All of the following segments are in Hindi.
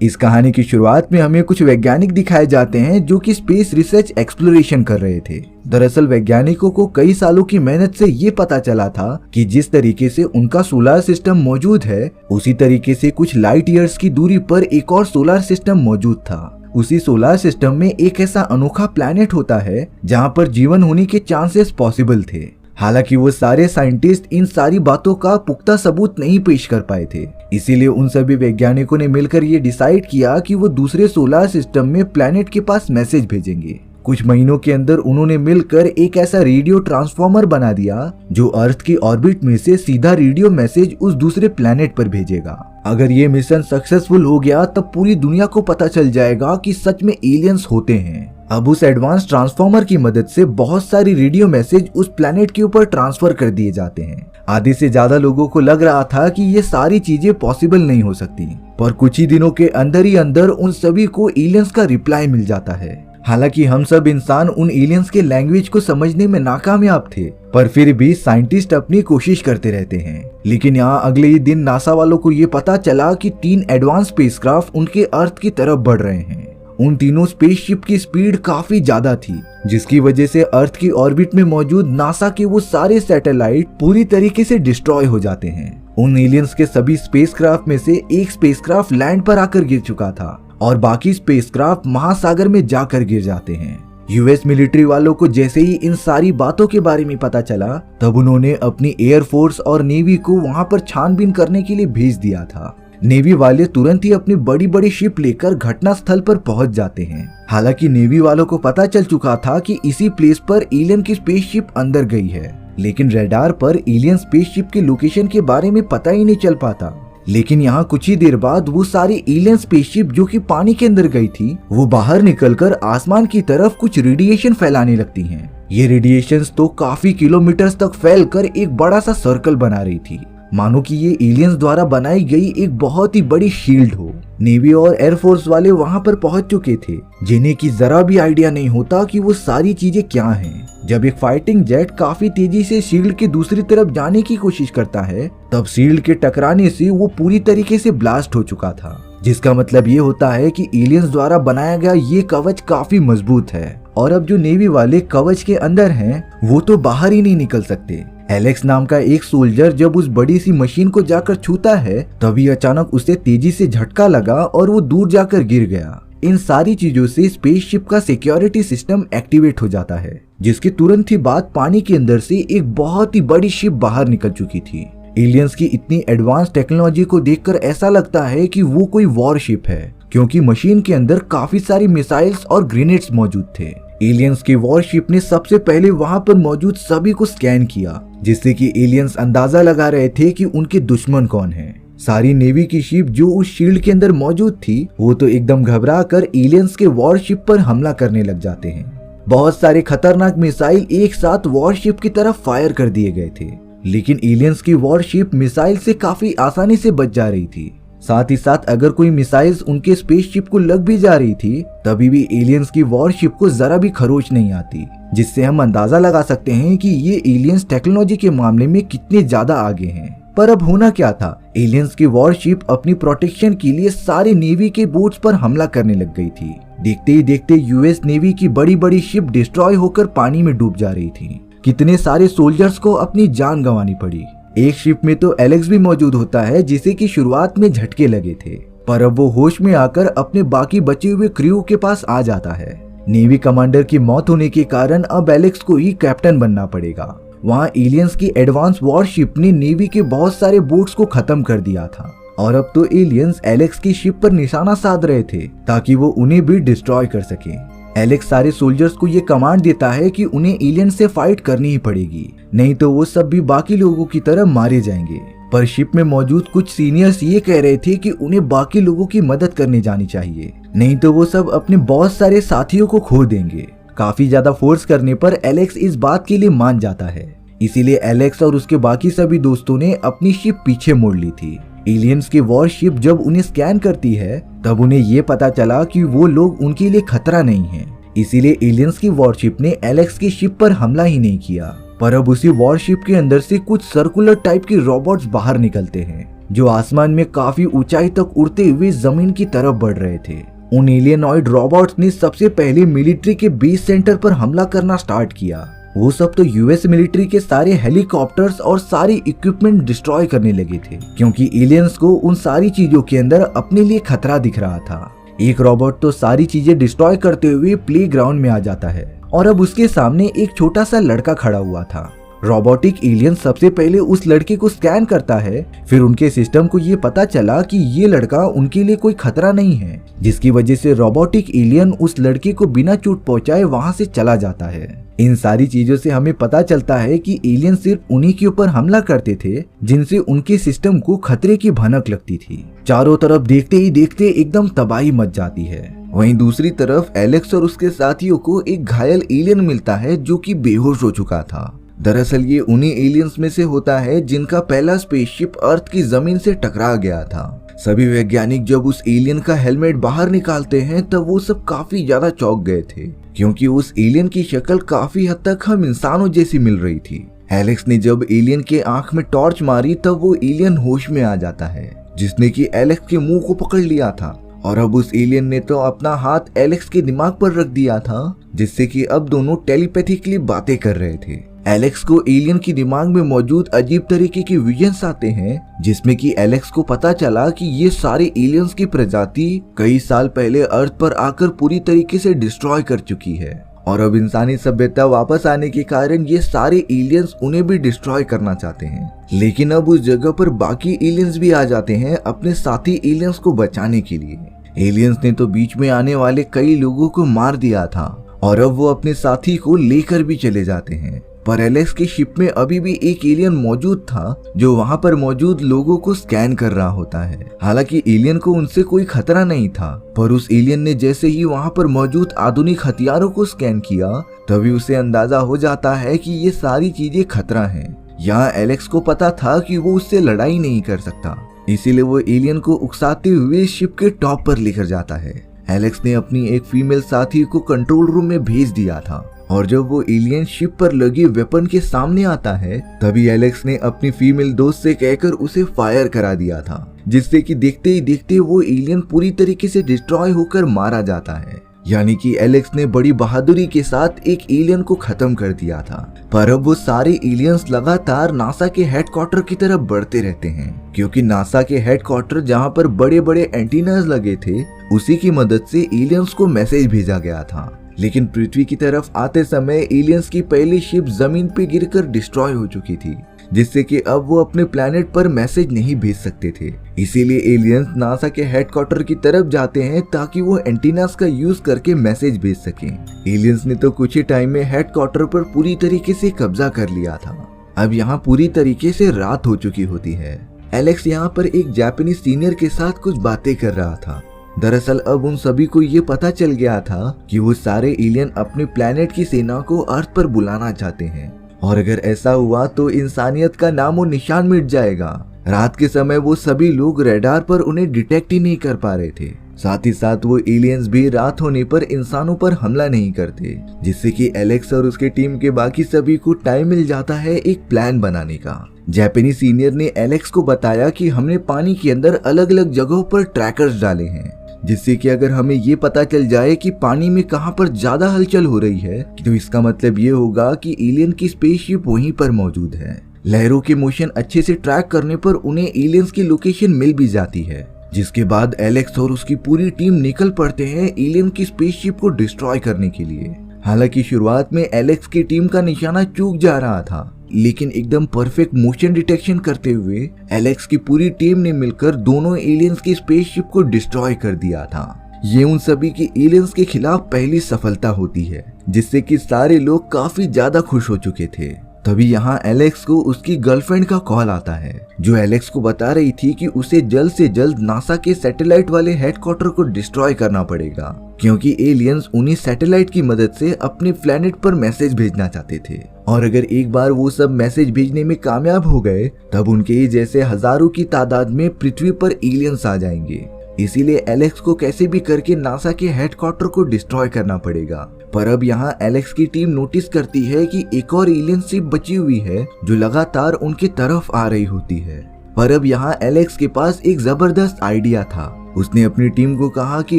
इस कहानी की शुरुआत में हमें कुछ वैज्ञानिक दिखाए जाते हैं जो कि स्पेस रिसर्च एक्सप्लोरेशन कर रहे थे। दरअसल वैज्ञानिकों को कई सालों की मेहनत से ये पता चला था कि जिस तरीके से उनका सोलर सिस्टम मौजूद है, उसी तरीके से कुछ लाइट ईयर्स की दूरी पर एक और सोलर सिस्टम मौजूद था। उसी सोलर सिस्टम में एक ऐसा अनोखा प्लैनेट होता है जहाँ पर जीवन होने के चांसेस पॉसिबल थे। हालांकि वो सारे साइंटिस्ट इन सारी बातों का पुख्ता सबूत नहीं पेश कर पाए थे। इसीलिए उन सभी वैज्ञानिकों ने मिलकर ये डिसाइड किया कि वो दूसरे सोलर सिस्टम में प्लैनेट के पास मैसेज भेजेंगे। कुछ महीनों के अंदर उन्होंने मिलकर एक ऐसा रेडियो ट्रांसफॉर्मर बना दिया जो अर्थ की ऑर्बिट में से सीधा रेडियो मैसेज उस दूसरे प्लैनेट पर भेजेगा। अगर ये मिशन सक्सेसफुल हो गया तब पूरी दुनिया को पता चल जाएगा कि सच में एलियंस होते हैं। अब उस एडवांस ट्रांसफॉर्मर की मदद से बहुत सारी रेडियो मैसेज उस प्लैनेट के ऊपर ट्रांसफर कर दिए जाते हैं। आधे से ज्यादा लोगों को लग रहा था कि ये सारी चीजें पॉसिबल नहीं हो सकती, पर कुछ ही दिनों के अंदर ही अंदर उन सभी को एलियंस का रिप्लाई मिल जाता है। हालांकि हम सब इंसान उन एलियंस के लैंग्वेज को समझने में नाकामयाब थे, पर फिर भी साइंटिस्ट अपनी कोशिश करते रहते हैं। लेकिन यहाँ अगले ही दिन नासा वालों को ये पता चला कि 3 एडवांस स्पेसक्राफ्ट उनके अर्थ की तरफ बढ़ रहे हैं। उन तीनों स्पेसशिप की स्पीड काफी ज्यादा थी, जिसकी वजह से अर्थ की ऑर्बिट में मौजूद नासा के वो सारे सैटेलाइट पूरी तरीके से डिस्ट्रॉय हो जाते हैं। उन एलियंस के सभी स्पेसक्राफ्ट में से एक स्पेसक्राफ्ट लैंड पर आकर गिर चुका था और बाकी स्पेसक्राफ्ट महासागर में जाकर गिर जाते हैं। यूएस मिलिट्री वालों को जैसे ही इन सारी बातों के बारे में पता चला, तब उन्होंने अपनी एयरफोर्स और नेवी को वहां पर छानबीन करने के लिए भेज दिया था। नेवी वाले तुरंत ही अपनी बड़ी बड़ी शिप लेकर घटना स्थल पर पहुंच जाते हैं। हालांकि नेवी वालों को पता चल चुका था कि इसी प्लेस पर एलियन की स्पेसशिप अंदर गई है, लेकिन रडार पर एलियन स्पेसशिप के लोकेशन के बारे में पता ही नहीं चल पाता। लेकिन यहाँ कुछ ही देर बाद वो सारी एलियन स्पेसशिप जो कि पानी के अंदर गई थी, वो बाहर निकलकर आसमान की तरफ कुछ रेडिएशन फैलाने लगती हैं। ये रेडिएशंस तो काफी किलोमीटर्स तक फैलकर एक बड़ा सा सर्कल बना रही थी, मानो कि ये एलियंस द्वारा बनाई गई एक बहुत ही बड़ी शील्ड हो। नेवी और एयरफोर्स वाले वहां पर पहुंच चुके थे, जिन्हें की जरा भी आइडिया नहीं होता कि वो सारी चीजें क्या हैं। जब एक फाइटिंग जेट काफी तेजी से शील्ड के दूसरी तरफ जाने की कोशिश करता है, तब शील्ड के टकराने से वो पूरी तरीके से ब्लास्ट हो चुका था, जिसका मतलब ये होता है कि एलियंस द्वारा बनाया गया ये कवच काफी मजबूत है। और अब जो नेवी वाले कवच के अंदर हैं, वो तो बाहर ही नहीं निकल सकते। एलेक्स नाम का एक सोल्जर जब उस बड़ी सी मशीन को जाकर छूता है, तभी अचानक उसे तेजी से झटका लगा और वो दूर जाकर गिर गया। इन सारी चीजों से स्पेसशिप का सिक्योरिटी सिस्टम एक्टिवेट हो जाता है, जिसके तुरंत ही बाद पानी के अंदर से एक बहुत ही बड़ी शिप बाहर निकल चुकी थी। एलियंस की इतनी एडवांस टेक्नोलॉजी को देखकर ऐसा लगता है कि वो कोई वॉरशिप है, क्योंकि मशीन के अंदर काफी सारी मिसाइल्स और ग्रेनेड्स मौजूद थे। एलियंस की वॉरशिप ने सबसे पहले वहां पर मौजूद सभी को स्कैन किया, जिससे कि एलियंस अंदाजा लगा रहे थे कि उनके दुश्मन कौन हैं। सारी नेवी की शिप जो उस शील्ड के अंदर मौजूद थी, वो तो एकदम घबरा कर एलियंस के वॉरशिप पर हमला करने लग जाते हैं। बहुत सारे खतरनाक मिसाइल एक साथ वॉरशिप की तरफ फायर कर दिए गए थे, लेकिन एलियंस की वॉरशिप मिसाइल से काफी आसानी से बच जा रही थी। साथ ही साथ अगर कोई मिसाइल्स उनके स्पेसशिप को लग भी जा रही थी, तभी भी एलियंस की वॉरशिप को जरा भी खरोच नहीं आती, जिससे हम अंदाजा लगा सकते हैं कि ये एलियंस टेक्नोलॉजी के मामले में कितने ज्यादा आगे हैं। पर अब होना क्या था, एलियंस की वॉरशिप अपनी प्रोटेक्शन के लिए सारे नेवी के बोट्स पर हमला करने लग गई थी। देखते ही देखते यूएस नेवी की बड़ी बड़ी शिप डिस्ट्रॉय होकर पानी में डूब जा रही थी। कितने सारे सोल्जर्स को अपनी जान गंवानी पड़ी। एक शिप में तो एलेक्स भी मौजूद होता है, जिसे की शुरुआत में झटके लगे थे, पर अब वो होश में आकर अपने बाकी बचे हुए क्रू के पास आ जाता है। नेवी कमांडर की मौत होने के कारण अब एलेक्स को ही कैप्टन बनना पड़ेगा। वहाँ एलियंस की एडवांस वॉरशिप ने नेवी के बहुत सारे बोट्स को खत्म कर दिया था, और अब तो एलियंस एलेक्स की शिप पर निशाना साध रहे थे ताकि वो उन्हें भी डिस्ट्रॉय कर सके। एलेक्स सारे सोल्जर्स को ये कमांड देता है कि उन्हें एलियंस से फाइट करनी ही पड़ेगी, नहीं तो वो सब भी बाकी लोगों की तरह मारे जाएंगे। पर शिप में मौजूद कुछ सीनियर्स ये कह रहे थे कि उन्हें बाकी लोगों की मदद करने जानी चाहिए, नहीं तो वो सब अपने बहुत सारे साथियों को खो देंगे। काफी ज्यादा फोर्स करने पर एलेक्स इस बात के लिए मान जाता है, इसीलिए एलेक्स और उसके बाकी सभी दोस्तों ने अपनी शिप पीछे मोड़ ली थी। एलियंस की वॉरशिप जब उन्हें स्कैन करती है, तब उन्हें ये पता चला कि वो लोग उनके लिए खतरा नहीं है। इसीलिए एलियंस की वॉरशिप ने एलेक्स की शिप पर हमला ही नहीं किया, पर अब उसी वॉरशिप के अंदर से कुछ सर्कुलर टाइप के रोबोट्स बाहर निकलते हैं। जो आसमान में काफी ऊंचाई तक उड़ते हुए जमीन की तरफ बढ़ रहे थे। उन एलियनॉइड रोबोट्स ने सबसे पहले मिलिट्री के बेस सेंटर पर हमला करना स्टार्ट किया। वो सब तो यूएस मिलिट्री के सारे हेलीकॉप्टर्स और सारी इक्विपमेंट डिस्ट्रॉय करने लगे थे, क्योंकि एलियंस को उन सारी चीजों के अंदर अपने लिए खतरा दिख रहा था। एक रोबोट तो सारी चीजें डिस्ट्रॉय करते हुए प्लेग्राउंड में आ जाता है और अब उसके सामने एक छोटा सा लड़का खड़ा हुआ था। रोबोटिक एलियन सबसे पहले उस लड़के को स्कैन करता है, फिर उनके सिस्टम को ये पता चला कि ये लड़का उनके लिए कोई खतरा नहीं है, जिसकी वजह से रोबोटिक एलियन उस लड़के को बिना चोट पहुंचाए वहां से चला जाता है। इन सारी चीजों से हमें पता चलता है कि एलियन सिर्फ उन्हीं के ऊपर हमला करते थे जिनसे उनके सिस्टम को खतरे की भनक लगती थी। चारों तरफ देखते ही देखते एकदम तबाही मच जाती है। वहीं दूसरी तरफ एलेक्स और उसके साथियों को एक घायल एलियन मिलता है जो कि बेहोश हो चुका था। दरअसल ये उन्हीं एलियंस में से होता है जिनका पहला स्पेसशिप अर्थ की जमीन से टकरा गया था। सभी वैज्ञानिक जब उस एलियन का हेलमेट बाहर निकालते हैं तब वो सब काफी ज्यादा चौंक गए थे, क्योंकि उस एलियन की शक्ल काफी हद तक हम इंसानों जैसी मिल रही थी। एलेक्स ने जब एलियन के आंख में टॉर्च मारी तब वो एलियन होश में आ जाता है, जिसने कि एलेक्स के मुंह को पकड़ लिया था। और अब उस एलियन ने तो अपना हाथ एलेक्स के दिमाग पर रख दिया था, जिससे कि अब दोनों टेलीपैथिकली बातें कर रहे थे। एलेक्स को एलियन की दिमाग में मौजूद अजीब तरीके के विजन्स आते हैं, जिसमें कि एलेक्स को पता चला कि ये सारे एलियंस की प्रजाति कई साल पहले अर्थ पर आकर पूरी तरीके से डिस्ट्रॉय कर चुकी है और अब इंसानी सभ्यता वापस आने के कारण ये सारे एलियंस उन्हें भी डिस्ट्रॉय करना चाहते हैं। लेकिन अब उस जगह पर बाकी एलियंस भी आ जाते हैं अपने साथी एलियंस को बचाने के लिए। एलियंस ने तो बीच में आने वाले कई लोगों को मार दिया था और अब वो अपने साथी को लेकर भी चले जाते हैं, पर एलेक्स की शिप में अभी भी एक एलियन मौजूद था जो वहां पर मौजूद लोगों को स्कैन कर रहा होता है। हालांकि एलियन को उनसे कोई खतरा नहीं था, पर उस एलियन ने जैसे ही वहां पर मौजूद आधुनिक हथियारों को स्कैन किया तभी उसे अंदाजा हो जाता है कि ये सारी चीजें खतरा हैं। यहाँ एलेक्स को पता था कि वो उससे लड़ाई नहीं कर सकता, इसीलिए वो एलियन को उकसाते हुए शिप के टॉप पर लेकर जाता है। एलेक्स ने अपनी एक फीमेल साथी को कंट्रोल रूम में भेज दिया था और जब वो एलियन शिप पर लगे वेपन के सामने आता है तभी एलेक्स ने अपनी फीमेल दोस्त से कहकर उसे फायर करा दिया था, जिससे कि देखते ही देखते वो एलियन पूरी तरीके से डिस्ट्रॉय होकर मारा जाता है। यानी कि एलेक्स ने बड़ी बहादुरी के साथ एक एलियन को खत्म कर दिया था। पर अब वो सारे एलियंस लगातार नासा के हेडक्वार्टर की तरफ बढ़ते रहते हैं, क्योंकि नासा के हेडक्वार्टर जहां पर बड़े बड़े एंटीनास लगे थे उसी की मदद से एलियंस को मैसेज भेजा गया था। लेकिन पृथ्वी की तरफ आते समय एलियंस की पहली शिप जमीन पे गिरकर डिस्ट्रॉय हो चुकी थी, जिससे कि अब वो अपने प्लेनेट पर मैसेज नहीं भेज सकते थे। इसीलिए एलियंस नासा के हेडक्वार्टर की तरफ जाते हैं ताकि वो एंटीनास का यूज करके मैसेज भेज सकें। एलियंस ने तो कुछ ही टाइम में हेडक्वार्टर पर पूरी तरीके से कब्जा कर लिया था। अब यहाँ पूरी तरीके से रात हो चुकी होती है। एलेक्स यहाँ पर एक जापानीज सीनियर के साथ कुछ बातें कर रहा था। दरअसल अब उन सभी को ये पता चल गया था कि वो सारे एलियन अपने प्लेनेट की सेना को अर्थ पर बुलाना चाहते हैं और अगर ऐसा हुआ तो इंसानियत का नामो निशान मिट जाएगा। रात के समय वो सभी लोग रेडार पर उन्हें डिटेक्ट ही नहीं कर पा रहे थे। साथ ही साथ वो एलियंस भी रात होने पर इंसानों पर हमला नहीं करते, जिससे कि एलेक्स और उसके टीम के बाकी सभी को टाइम मिल जाता है एक प्लान बनाने का। जापानीज सीनियर ने एलेक्स को बताया कि हमने पानी के अंदर अलग अलग जगहों पर ट्रैकर्स डाले हैं, जिससे कि अगर हमें ये पता चल जाए कि पानी में कहां पर ज्यादा हलचल हो रही है तो इसका मतलब ये होगा कि एलियन की स्पेसशिप वहीं पर मौजूद है। लहरों के मोशन अच्छे से ट्रैक करने पर उन्हें एलियंस की लोकेशन मिल भी जाती है, जिसके बाद एलेक्स और उसकी पूरी टीम निकल पड़ते हैं एलियन की स्पेसशिप को डिस्ट्रॉय करने के लिए। हालांकि शुरुआत में एलेक्स की टीम का निशाना चूक जा रहा था, लेकिन एकदम परफेक्ट मोशन डिटेक्शन करते हुए एलेक्स की पूरी टीम ने मिलकर दोनों एलियंस की स्पेसशिप को डिस्ट्रॉय कर दिया था। ये उन सभी की एलियंस के खिलाफ पहली सफलता होती है, जिससे कि सारे लोग काफी ज्यादा खुश हो चुके थे। तभी यहाँ एलेक्स को उसकी गर्लफ्रेंड का कॉल आता है, जो एलेक्स को बता रही थी कि उसे जल्द से जल्द नासा के सैटेलाइट वाले हेडक्वार्टर को डिस्ट्रॉय करना पड़ेगा, क्योंकि एलियंस उन्हीं सैटेलाइट की मदद से अपने प्लेनेट पर मैसेज भेजना चाहते थे और अगर एक बार वो सब मैसेज भेजने में कामयाब हो गए तब उनके जैसे हजारों की तादाद में पृथ्वी पर एलियंस आ जाएंगे। इसीलिए एलेक्स को कैसे भी करके नासा के हेडक्वार्टर को डिस्ट्रॉय करना पड़ेगा। पर अब यहाँ एलेक्स की टीम नोटिस करती है कि एक और एलियन शिप बची हुई है जो लगातार उनकी तरफ आ रही होती है। पर अब यहाँ एलेक्स के पास एक जबरदस्त आइडिया था। उसने अपनी टीम को कहा कि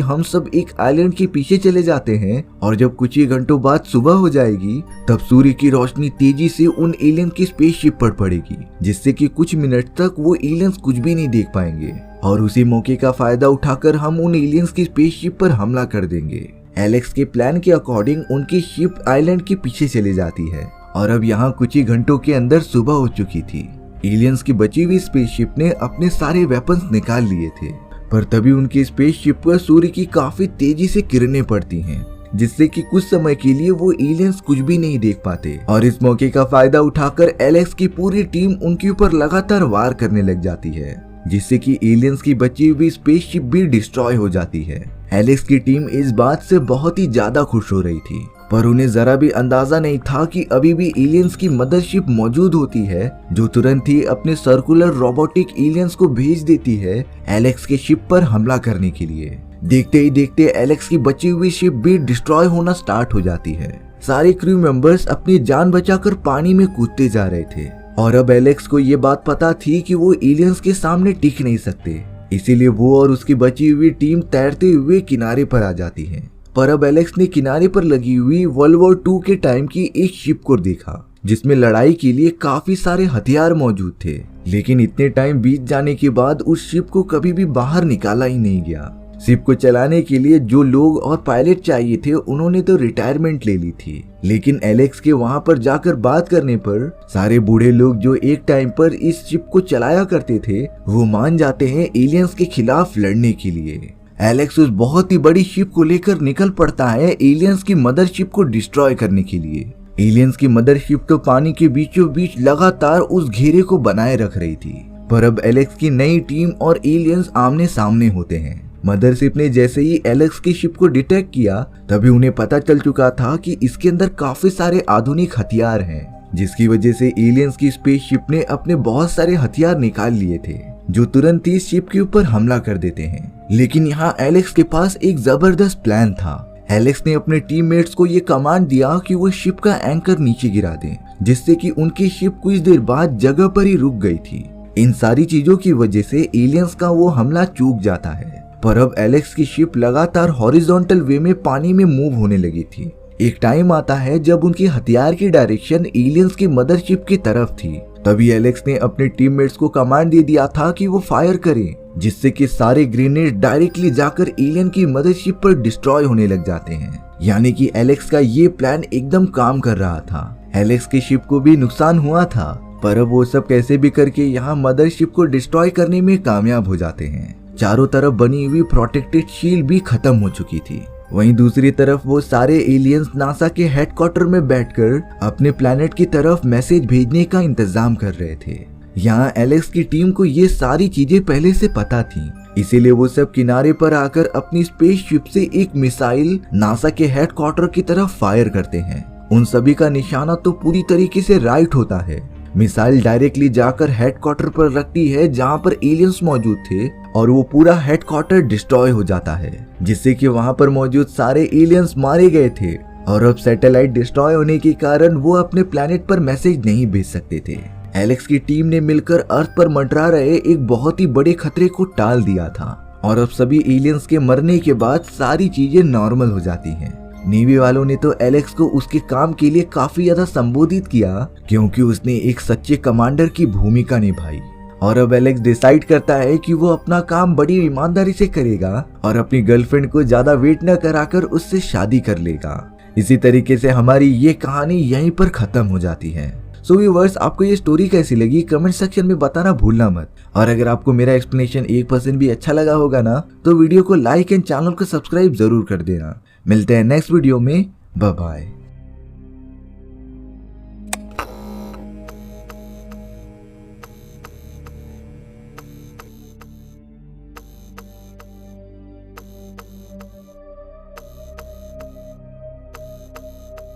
हम सब एक आइलैंड के पीछे चले जाते हैं और जब कुछ ही घंटों बाद सुबह हो जाएगी तब सूर्य की रोशनी तेजी से उन एलियन की स्पेसशिप पर पड़ेगी, जिससे कि कुछ मिनट तक वो एलियंस कुछ भी नहीं देख पाएंगे और उसी मौके का फायदा उठाकर हम उन एलियंस की स्पेसशिप पर हमला कर देंगे। एलेक्स के प्लान के अकॉर्डिंग उनकी शिप आइलैंड के पीछे चली जाती है और अब यहाँ कुछ ही घंटों के अंदर सुबह हो चुकी थी। एलियंस की बची हुई स्पेसशिप ने अपने सारे वेपन्स निकाल लिए थे, पर तभी उनकी स्पेसशिप पर सूर्य की काफी तेजी से किरणें पड़ती हैं, जिससे कि कुछ समय के लिए वो एलियंस कुछ भी नहीं देख पाते और इस मौके का फायदा उठाकर एलेक्स की पूरी टीम उनके ऊपर लगातार वार करने लग जाती है, जिससे कि एलियंस की बची हुई स्पेसशिप भी डिस्ट्रॉय हो जाती है। एलेक्स की टीम इस बात से बहुत ही ज्यादा खुश हो रही थी, पर उन्हें जरा भी अंदाजा नहीं था कि अभी भी एलियंस की मदरशिप मौजूद होती है, जो तुरंत ही अपने सर्कुलर रोबोटिक एलियंस को भेज देती है एलेक्स के शिप पर हमला करने के लिए। देखते ही देखते एलेक्स की बची हुई शिप भी डिस्ट्रॉय होना स्टार्ट हो जाती है। सारे क्रू मेंबर्स अपनी जान बचाकर पानी में कूदते जा रहे थे और अब एलेक्स को ये बात पता थी कि वो एलियंस के सामने टिक नहीं सकते, इसीलिए वो और उसकी बची हुई टीम तैरते हुए किनारे पर आ जाती है। पर अब एलेक्स ने किनारे पर लगी हुई वर्ल्ड वॉर 2 के टाइम की एक शिप को देखा, जिसमें लड़ाई के लिए काफी सारे हथियार मौजूद थे, लेकिन इतने टाइम बीत जाने के बाद उस शिप को कभी भी बाहर निकाला ही नहीं गया। शिप को चलाने के लिए जो लोग और पायलट चाहिए थे उन्होंने तो रिटायरमेंट ले ली थी, लेकिन एलेक्स के वहां पर जाकर बात करने पर सारे बूढ़े लोग जो एक टाइम पर इस शिप को चलाया करते थे वो मान जाते हैं एलियंस के खिलाफ लड़ने के लिए। एलेक्स उस बहुत ही बड़ी शिप को लेकर निकल पड़ता है एलियंस की मदरशिप को डिस्ट्रॉय करने के लिए। एलियंस की मदरशिप तो पानी के बीचों बीच लगातार उस घेरे को बनाए रख रही थी, पर अब एलेक्स की नई टीम और एलियंस आमने सामने होते हैं। मदरशिप ने जैसे ही एलेक्स की शिप को डिटेक्ट किया तभी उन्हें पता चल चुका था कि इसके अंदर काफी सारे आधुनिक हथियार हैं, जिसकी वजह से एलियंस की स्पेसशिप ने अपने बहुत सारे हथियार निकाल लिए थे जो तुरंत ही शिप के ऊपर हमला कर देते हैं। लेकिन यहाँ एलेक्स के पास एक जबरदस्त प्लान था। एलेक्स ने अपने टीममेट्स को ये कमांड दिया कि वो शिप का एंकर नीचे गिरा दें, जिससे कि उनकी शिप कुछ देर बाद जगह पर ही रुक गई थी। इन सारी चीजों की वजह से एलियंस का वो हमला चूक जाता है, पर अब एलेक्स की शिप लगातार हॉरिजॉन्टल वे में पानी में मूव होने लगी थी। एक टाइम आता है जब उनकी हथियार की डायरेक्शन एलियंस की मदरशिप की तरफ थी। तभी एलेक्स ने अपने टीममेट्स को कमांड दे दिया था कि वो फायर करें, जिससे कि सारे ग्रेनेड डायरेक्टली जाकर एलियन की मदरशिप पर डिस्ट्रॉय होने लग जाते हैं। यानी कि एलेक्स का ये प्लान एकदम काम कर रहा था। एलेक्स की शिप को भी नुकसान हुआ था, पर अब वो सब कैसे भी करके यहाँ मदरशिप को डिस्ट्रॉय करने में कामयाब हो जाते हैं। चारों तरफ बनी हुई प्रोटेक्टेड शील्ड भी खत्म हो चुकी थी। वहीं दूसरी तरफ वो सारे एलियंस नासा के हेडक्वार्टर में बैठकर अपने प्लैनेट की तरफ मैसेज भेजने का इंतजाम कर रहे थे। यहाँ एलेक्स की टीम को ये सारी चीजें पहले से पता थी, इसीलिए वो सब किनारे पर आकर अपनी स्पेसशिप से एक मिसाइल नासा के हेडक्वार्टर की तरफ फायर करते हैं। उन सभी का निशाना तो पूरी तरीके से राइट होता है। मिसाइल डायरेक्टली जाकर हेडक्वार्टर पर रखती है जहाँ पर एलियंस मौजूद थे और वो पूरा हेडक्वार्टर डिस्ट्रॉय हो जाता है, जिससे कि वहाँ पर मौजूद सारे एलियंस मारे गए थे और अब सैटेलाइट डिस्ट्रॉय होने के कारण वो अपने प्लैनेट पर मैसेज नहीं भेज सकते थे। एलेक्स की टीम ने मिलकर अर्थ पर मंडरा रहे एक बहुत ही बड़े खतरे को टाल दिया था और अब सभी एलियंस के मरने के बाद सारी चीजें नॉर्मल हो जाती हैं। नेवी वालों ने तो एलेक्स को उसके काम के लिए काफी ज्यादा संबोधित किया, क्योंकि उसने एक सच्चे कमांडर की भूमिका निभाई। और अब एलेक्स डिसाइड करता है कि वो अपना काम बड़ी ईमानदारी से करेगा और अपनी गर्लफ्रेंड को ज्यादा वेट न कराकर उससे शादी कर लेगा। इसी तरीके से हमारी ये कहानी यहीं पर खत्म हो जाती है। सो व्यूअर्स, आपको ये स्टोरी कैसी लगी कमेंट सेक्शन में बताना भूलना मत। और अगर आपको मेरा एक्सप्लेनेशन 1% भी अच्छा लगा होगा ना, तो वीडियो को लाइक एंड चैनल को सब्सक्राइब जरूर कर देना। मिलते हैं नेक्स्ट वीडियो में। Bye bye.